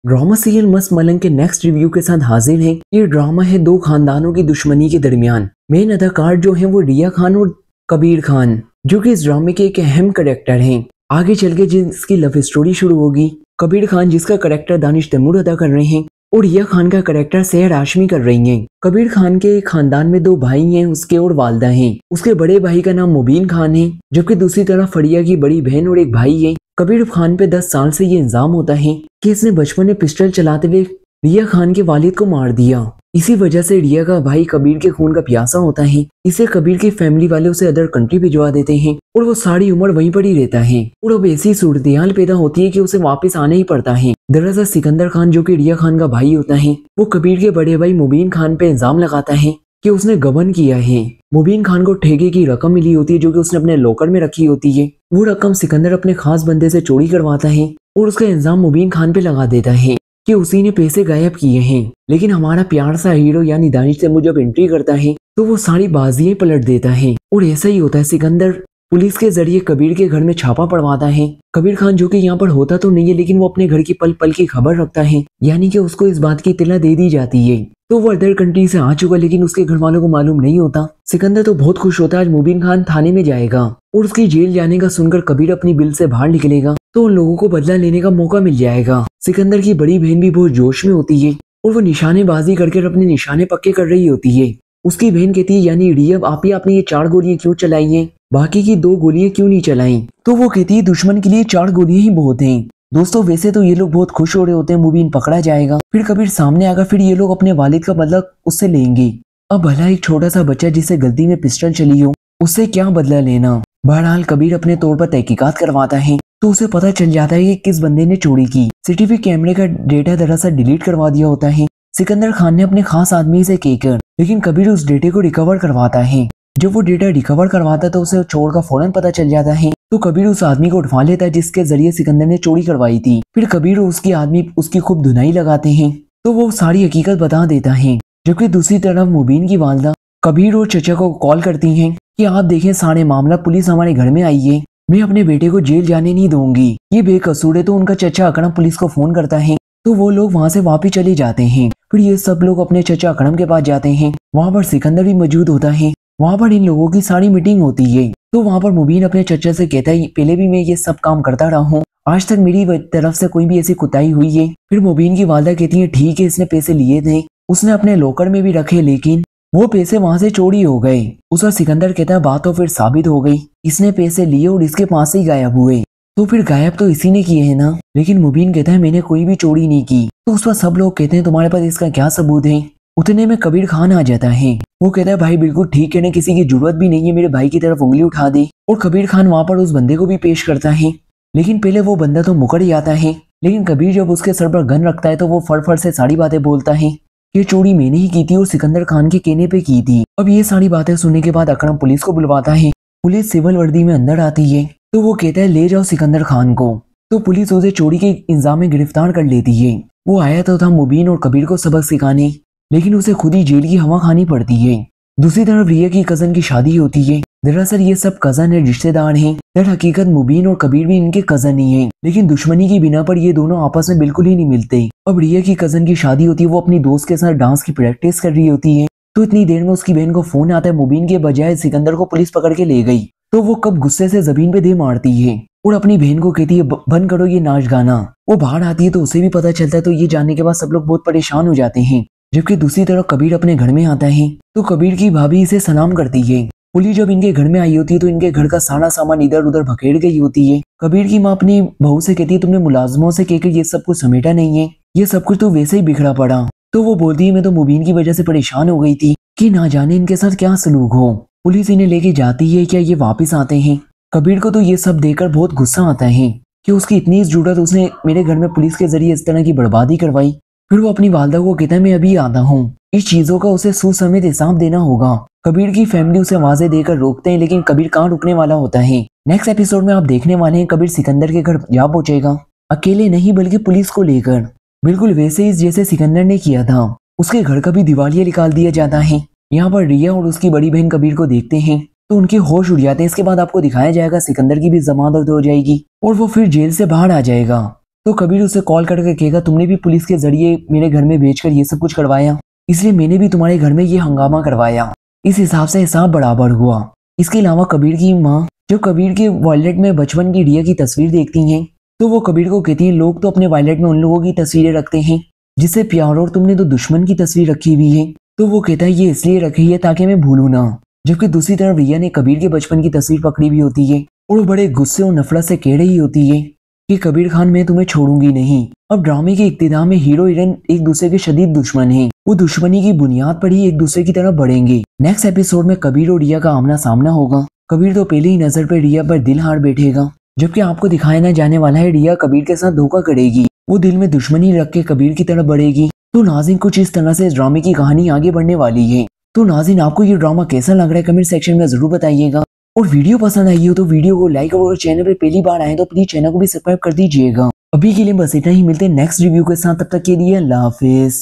Drama serial मस्त मलंग के next review के साथ हाजिर है। ये ड्रामा है दो खानदानों की दुश्मनी के दरमियान। मेन अदाकार जो है वो रिया खान और कबीर खान, जो कि इस ड्रामे के एक अहम करेक्टर हैं। आगे चल के जिसकी लव स्टोरी शुरू होगी, कबीर खान जिसका करेक्टर दानिश तैमूर अदा कर रहे हैं और रिया खान का करेक्टर सेहर हाशमी कर रही हैं। कबीर खान के खानदान में दो भाई हैं उसके और वालदा हैं। उसके बड़े भाई का नाम मुबीन खान है, जबकि दूसरी तरफ फरिया की बड़ी बहन और एक भाई है। कबीर खान पे 10 साल से ये इल्जाम होता है कि इसने बचपन में पिस्टल चलाते हुए रिया खान के वालिद को मार दिया। इसी वजह से रिया का भाई कबीर के खून का प्यासा होता है। इसे कबीर की फैमिली वाले उसे अदर कंट्री भिजवा देते हैं और वो सारी उम्र वहीं पर ही रहता है। और अब ऐसी सूरत पैदा होती है कि उसे वापस आना ही पड़ता है। दरअसल सिकंदर खान, जो कि रिया खान का भाई होता है, वो कबीर के बड़े भाई मुबीन खान पे इल्जाम लगाता है कि उसने गबन किया है। मुबीन खान को ठेके की रकम मिली होती है जो कि उसने अपने लॉकर में रखी होती है। वो रकम सिकंदर अपने खास बंदे से चोरी करवाता है और उसका इल्जाम मुबीन खान पे लगा देता है कि उसी ने पैसे गायब किए हैं। लेकिन हमारा प्यार सा हीरो यानी दानिश तैमूर जब एंट्री करता है तो वो सारी बाजियां पलट देता है। और ऐसा ही होता है, सिकंदर पुलिस के जरिए कबीर के घर में छापा पड़वाता है। कबीर खान जो कि यहाँ पर होता तो नहीं है, लेकिन वो अपने घर की पल पल की खबर रखता है, यानी कि उसको इस बात की इत्तला दे दी जाती है। तो वो अदर कंट्री से आ चुका, लेकिन उसके घर वालों को मालूम नहीं होता। सिकंदर तो बहुत खुश होता है, आज मुबीन खान थाने में जाएगा और उसकी जेल जाने का सुनकर कबीर अपनी बिल से बाहर निकलेगा तो उन लोगों को बदला लेने का मौका मिल जाएगा। सिकंदर की बड़ी बहन भी बहुत जोश में होती है और वो निशानेबाजी करके अपने निशाने पक्के कर रही होती है। उसकी बहन कहती है, यानी रिया, आपने ये 4 गोलियां क्यों चलाई हैं, बाकी की 2 गोलियां क्यों नहीं चलाई? तो वो कहती है, दुश्मन के लिए 4 गोलियां ही बहुत हैं। दोस्तों, वैसे तो ये लोग बहुत खुश हो रहे होते हैं, मुबीन पकड़ा जाएगा, फिर कबीर सामने आएगा, फिर ये लोग अपने वालिद का बदला उससे लेंगे। अब भला एक छोटा सा बच्चा जिसे गलती में पिस्टल चली हो, उससे क्या बदला लेना? बहरहाल कबीर अपने तौर पर तहकीकात करवाता है तो उसे पता चल जाता है कि किस बंदे ने चोरी की। सीसीटीवी कैमरे का डेटा दरअसल डिलीट करवा दिया होता है सिकंदर खान ने अपने खास आदमी से कहकर, लेकिन कबीर उस डेटे को रिकवर करवाता है। जब वो डेटा रिकवर करवाता है तो उसे चोर का फौरन पता चल जाता है। तो कबीर उस आदमी को उठवा लेता है जिसके जरिए सिकंदर ने चोरी करवाई थी। फिर कबीर और उसके आदमी उसकी खूब धुनाई लगाते हैं तो वो सारी हकीकत बता देता है। जबकि दूसरी तरफ मुबीन की वालदा कबीर और चचा को कॉल करती हैं कि आप देखें, सारे मामला, पुलिस हमारे घर में आई है, मैं अपने बेटे को जेल जाने नहीं दूंगी, ये बेकसूर है। तो उनका चचा अकरम पुलिस को फोन करता है तो वो लोग वहां से वापिस चले जाते हैं। फिर ये सब लोग अपने चचा अकरम के पास जाते हैं। वहां पर सिकंदर भी मौजूद होता है। वहां पर इन लोगों की सारी मीटिंग होती है। तो वहां पर मुबीन अपने चचा से कहता है, पहले भी मैं ये सब काम करता रहा हूँ, आज तक मेरी तरफ से कोई भी ऐसी कुताही हुई है? फिर मुबीन की वालदा कहती है, ठीक है, इसने पैसे लिए थे, उसने अपने लॉकर में भी रखे, लेकिन वो पैसे वहां से चोरी हो गए। उसका सिकंदर कहता है, बात तो फिर साबित हो गई, इसने पैसे लिए और इसके पास से ही गायब हुए। तो फिर गायब तो इसी ने किए है ना? लेकिन मुबीन कहता है, मैंने कोई भी चोरी नहीं की। तो उस पर सब लोग कहते हैं, तुम्हारे पास इसका क्या सबूत है? उतने में कबीर खान आ जाता है। वो कहता है, भाई बिल्कुल ठीक है ना, किसी की जरूरत भी नहीं है मेरे भाई की तरफ उंगली उठा दे। और कबीर खान वहां पर उस बंदे को भी पेश करता है, लेकिन पहले वो बंदा तो मुकर ही आता है। लेकिन कबीर जब उसके सर पर गन रखता है तो वो फड़ से सारी बातें बोलता है, ये चोरी मैंने ही की थी और सिकंदर खान के कहने पे की थी। अब ये सारी बातें सुनने के बाद अकरम पुलिस को बुलवाता है। पुलिस सिविल वर्दी में अंदर आती है तो वो कहता है, ले जाओ सिकंदर खान को। तो पुलिस उसे चोरी के इल्जाम में गिरफ्तार कर लेती है। वो आया तो था मुबीन और कबीर को सबक सिखाने, लेकिन उसे खुद ही जेल की हवा खानी पड़ती है। दूसरी तरफ रिया की कजन की शादी होती है। दरअसल ये सब कजन है, रिश्तेदार हैं। दर हकीकत मुबीन और कबीर भी इनके कजन ही हैं, लेकिन दुश्मनी की बिना पर ये दोनों आपस में बिल्कुल ही नहीं मिलते। अब रिया की कजन की शादी होती है, वो अपनी दोस्त के साथ डांस की प्रैक्टिस कर रही होती है। तो इतनी देर में उसकी बहन को फोन आता है, मुबीन के बजाय सिकंदर को पुलिस पकड़ के ले गई। तो वो कब गुस्से से जमीन पे दे मारती है और अपनी बहन को कहती है, बंद करो ये नाच गाना। वो बाहर आती है तो उसे भी पता चलता है, तो ये जानने के बाद सब लोग बहुत परेशान हो जाते हैं। जबकि दूसरी तरफ कबीर अपने घर में आता है तो कबीर की भाभी इसे सलाम करती है। पुलिस जब इनके घर में आई होती है तो इनके घर का सारा सामान इधर उधर भकेड़ गई होती है। कबीर की माँ अपनी बहू से कहती है, तुमने मुलाजमों से कहकर ये सब कुछ समेटा नहीं है, ये सब कुछ तो वैसे ही बिखरा पड़ा। तो वो बोलती है, मैं तो मुबीन की वजह से परेशान हो गई थी कि ना जाने इनके साथ क्या सलूक हो। पुलिस इन्हें लेके जाती है, क्या ये वापिस आते हैं? कबीर को तो ये सब देखकर बहुत गुस्सा आता है कि उसकी इतनी जरूरत, उसने मेरे घर में पुलिस के जरिए इस तरह की बर्बादी करवाई। फिर वो अपनी वालदा को कहता है, मैं अभी आता हूँ, इस चीजों का उसे सुसमेत हिसाब देना होगा। कबीर की फैमिली उसे आवाजें देकर रोकते हैं, लेकिन कबीर कहाँ रुकने वाला होता है। नेक्स्ट एपिसोड में आप देखने वाले हैं कबीर सिकंदर के घर जा पहुंचेगा, अकेले नहीं बल्कि पुलिस को लेकर, बिल्कुल वैसे ही जैसे सिकंदर ने किया था। उसके घर का भी दिवालिया निकाल दिया जाता है। यहाँ पर रिया और उसकी बड़ी बहन कबीर को देखते हैं तो उनके होश उड़ जाते हैं। इसके बाद आपको दिखाया जाएगा सिकंदर की भी जमानत हो जाएगी और वो फिर जेल से बाहर आ जाएगा। तो कबीर उसे कॉल करके कहेगा तुमने भी पुलिस के जरिए मेरे घर में भेजकर ये सब कुछ करवाया, इसलिए मैंने भी तुम्हारे घर में ये हंगामा करवाया। इस हिसाब से हिसाब बराबर हुआ। इसके अलावा कबीर की माँ जो कबीर के वॉलेट में बचपन की रिया की तस्वीर देखती हैं, तो वो कबीर को कहती है लोग तो अपने वॉलेट में उन लोगों की तस्वीरें रखते हैं जिससे प्यार, और तुमने तो दुश्मन की तस्वीर रखी हुई है। तो वो कहता है ये इसलिए रखी है ताकि मैं भूलूं ना। जबकि दूसरी तरफ रिया ने कबीर के बचपन की तस्वीर पकड़ी हुई होती है और वो बड़े गुस्से और नफरत से कह रही होती है कि कबीर खान मैं तुम्हें छोड़ूंगी नहीं। अब ड्रामे के इब्तिदा में हीरो हीरोइन एक दूसरे के शदीद दुश्मन हैं। वो दुश्मनी की बुनियाद पर ही एक दूसरे की तरफ बढ़ेंगे। नेक्स्ट एपिसोड में कबीर और रिया का आमना सामना होगा। कबीर तो पहले ही नजर पर रिया पर दिल हार बैठेगा, जबकि आपको दिखाया ना जाने वाला है रिया कबीर के साथ धोखा करेगी। वो दिल में दुश्मनी रख के कबीर की तरफ बढ़ेगी। तो नाज़रीन कुछ इस तरह से इस ड्रामे की कहानी आगे बढ़ने वाली है। तो नाज़रीन आपको ये ड्रामा कैसा लग रहा है कमेंट सेक्शन में जरूर बताइएगा। और वीडियो पसंद आई हो तो वीडियो को लाइक और चैनल पे पहली बार आए तो प्लीज चैनल को भी सब्सक्राइब कर दीजिएगा। अभी के लिए बस इतना ही, मिलते हैं नेक्स्ट रिव्यू के साथ, तब तक के लिए अल्लाह हाफिज।